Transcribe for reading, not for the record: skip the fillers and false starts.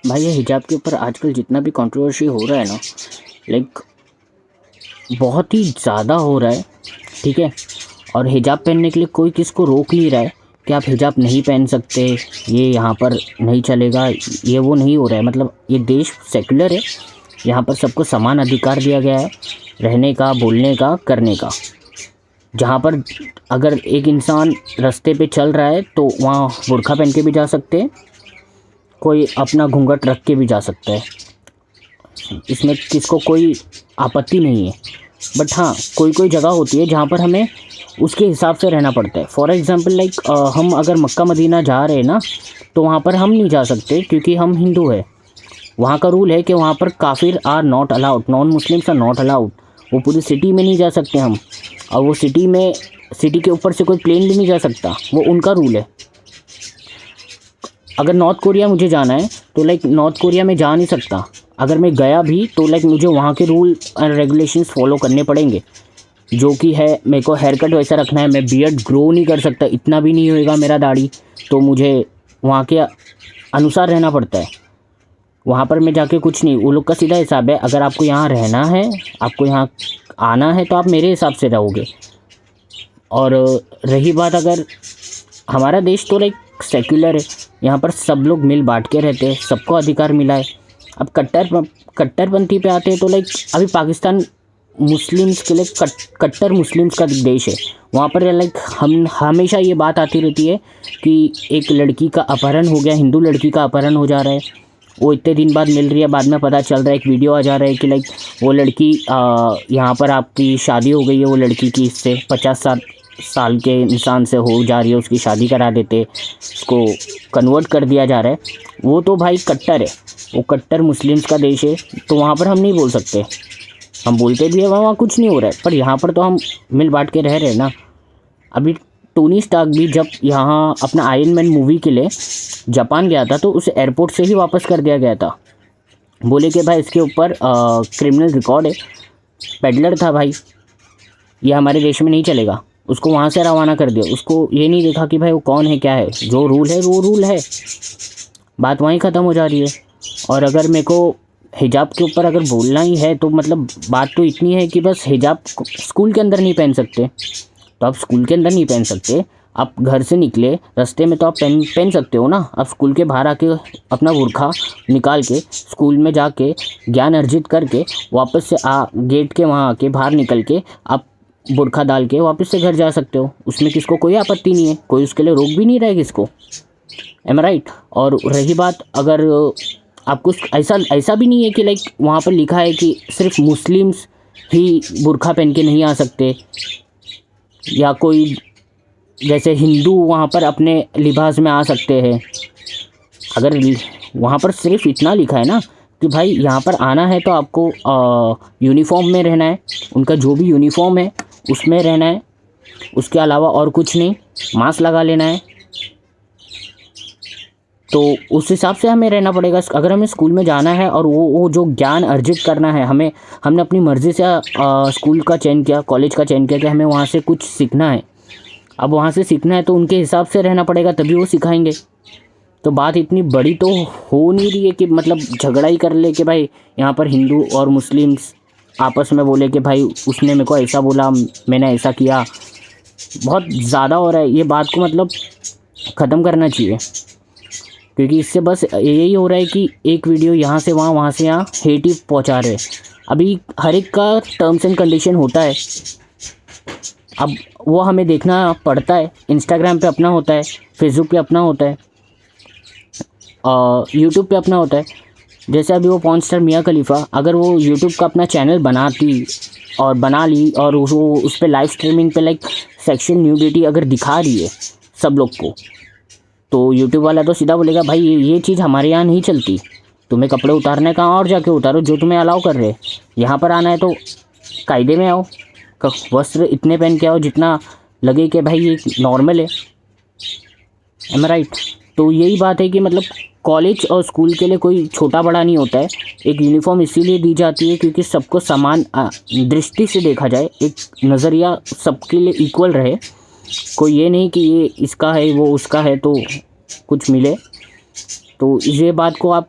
भाई ये हिजाब के ऊपर आजकल जितना भी कंट्रोवर्सी हो रहा है ना, लाइक बहुत ही ज़्यादा हो रहा है, ठीक है। और हिजाब पहनने के लिए कोई किसको रोक नहीं रहा है कि आप हिजाब नहीं पहन सकते, ये यहाँ पर नहीं चलेगा, ये वो नहीं हो रहा है। मतलब ये देश सेक्युलर है, यहाँ पर सबको समान अधिकार दिया गया है रहने का, बोलने का, करने का। जहाँ पर अगर एक इंसान रास्ते पे चल रहा है तो वहाँ बुर्का पहन के भी जा सकते हैं, कोई अपना घूंघट रख के भी जा सकता है, इसमें किसको कोई आपत्ति नहीं है। बट हाँ, कोई कोई जगह होती है जहाँ पर हमें उसके हिसाब से रहना पड़ता है। फॉर एग्ज़ाम्पल लाइक हम अगर मक्का मदीना जा रहे हैं ना, तो वहाँ पर हम नहीं जा सकते क्योंकि हम हिंदू है। वहाँ का रूल है कि वहाँ पर काफिर are not allowed, non Muslims are not allowed. वो पूरी सिटी में नहीं जा सकते हम, और वो सिटी के ऊपर से कोई प्लेन भी नहीं जा सकता, वो उनका रूल है। अगर नॉर्थ कोरिया मुझे जाना है तो लाइक नॉर्थ कोरिया में जा नहीं सकता। अगर मैं गया भी तो लाइक मुझे वहाँ के रूल एंड रेगुलेशंस फॉलो करने पड़ेंगे, जो कि है मेरे को हेयर कट वैसा रखना है, मैं बियर्ड ग्रो नहीं कर सकता, इतना भी नहीं होएगा मेरा दाढ़ी, तो मुझे वहाँ के अनुसार रहना पड़ता है। वहाँ पर मैं जाके कुछ नहीं, वो लोग का सीधा हिसाब है, अगर आपको यहाँ रहना है, आपको यहाँ आना है तो आप मेरे हिसाब से रहोगे। और रही बात, अगर हमारा देश तो लाइक सेक्युलर है, यहाँ पर सब लोग मिल बांट के रहते हैं, सबको अधिकार मिला है। अब कट्टरपंथी पे आते हैं तो लाइक अभी पाकिस्तान मुस्लिम्स के लिए कट्टर मुस्लिम्स का देश है। वहाँ पर लाइक हम हमेशा ये बात आती रहती है कि एक लड़की का अपहरण हो गया, हिंदू लड़की का अपहरण हो जा रहा है, वो इतने दिन बाद मिल रही है, बाद में पता चल रहा है, एक वीडियो आ जा रहा है कि लाइक वो लड़की यहाँ पर आपकी शादी हो गई है, वो लड़की की इससे 50 साल के इंसान से हो जा रही है, उसकी शादी करा देते, उसको कन्वर्ट कर दिया जा रहा है। वो तो भाई कट्टर है, वो कट्टर मुस्लिम्स का देश है, तो वहाँ पर हम नहीं बोल सकते। हम बोलते भी है वहाँ कुछ नहीं हो रहा है, पर यहाँ पर तो हम मिल बांट के रह रहे हैं ना। अभी टोनी स्टार्क भी जब यहाँ अपना आयरन मैन मूवी के लिए जापान गया था तो उसे एयरपोर्ट से ही वापस कर दिया गया था, बोले कि भाई इसके ऊपर क्रिमिनल रिकॉर्ड है, पेडलर था भाई, ये हमारे देश में नहीं चलेगा। उसको वहाँ से रवाना कर दिया, उसको ये नहीं देखा कि भाई वो कौन है, क्या है, जो रूल है वो रूल है, बात वहीं ख़त्म हो जा रही है। और अगर मेरे को हिजाब के ऊपर अगर बोलना ही है तो मतलब बात तो इतनी है कि बस हिजाब स्कूल के अंदर नहीं पहन सकते, तो आप स्कूल के अंदर नहीं पहन सकते, आप घर से निकले रास्ते में तो आप पहन सकते हो ना। आप स्कूल के बाहर आके अपना बुर्खा निकाल के स्कूल में जाके ज्ञान अर्जित करके वापस से गेट के वहाँ आके बाहर निकल के आप बुर्खा डाल के वापस से घर जा सकते हो, उसमें किसको कोई आपत्ति नहीं है, कोई उसके लिए रोक भी नहीं रहा है किसको। Am right. और रही बात, अगर आपको ऐसा भी नहीं है कि लाइक वहाँ पर लिखा है कि सिर्फ मुस्लिम्स ही बुर्खा पहन के नहीं आ सकते, या कोई जैसे हिंदू वहाँ पर अपने लिबास में आ सकते हैं। अगर वहाँ पर सिर्फ इतना लिखा है ना कि भाई यहाँ पर आना है तो आपको यूनिफॉर्म में रहना है, उनका जो भी यूनिफॉर्म है उसमें रहना है, उसके अलावा और कुछ नहीं, मास्क लगा लेना है, तो उस हिसाब से हमें रहना पड़ेगा। अगर हमें स्कूल में जाना है और वो जो ज्ञान अर्जित करना है, हमने अपनी मर्ज़ी से स्कूल का चयन किया, कॉलेज का चयन किया कि हमें वहाँ से कुछ सीखना है, अब वहाँ से सीखना है तो उनके हिसाब से रहना पड़ेगा, तभी वो सिखाएंगे। तो बात इतनी बड़ी तो हो नहीं रही है कि मतलब झगड़ा ही कर ले कि भाई यहाँ पर हिंदू और मुस्लिम्स आपस में बोले कि भाई उसने मेरे को ऐसा बोला, मैंने ऐसा किया। बहुत ज़्यादा हो रहा है, ये बात को मतलब ख़त्म करना चाहिए, क्योंकि इससे बस यही हो रहा है कि एक वीडियो यहाँ से वहाँ से यहाँ हेट ही पहुँचा रहे। अभी हर एक का टर्म्स एंड कंडीशन होता है, अब वो हमें देखना पड़ता है। इंस्टाग्राम पे अपना होता है, फेसबुक पे अपना होता है, यूट्यूब पे अपना होता है। जैसे अभी वो पॉर्न स्टार मिया खलीफा, अगर वो यूट्यूब का अपना चैनल बना ली और वो उस पर लाइव स्ट्रीमिंग पे लाइक सेक्शुअल न्यूडिटी अगर दिखा रही है सब लोग को, तो यूट्यूब वाला तो सीधा बोलेगा भाई ये चीज़ हमारे यहाँ नहीं चलती, तुम्हें कपड़े उतारने कहाँ और जाके उतारो, जो तुम्हें अलाउ कर रहे, यहाँ पर आना है तो कायदे में आओ, वस्त्र इतने पहन के आओ जितना लगे कि भाई ये नॉर्मल है। Am right. तो यही बात है कि मतलब कॉलेज और स्कूल के लिए कोई छोटा बड़ा नहीं होता है, एक यूनिफॉर्म इसीलिए दी जाती है क्योंकि सबको समान दृष्टि से देखा जाए, एक नज़रिया सबके लिए इक्वल रहे, कोई ये नहीं कि ये इसका है वो उसका है तो कुछ मिले। तो ये बात को आप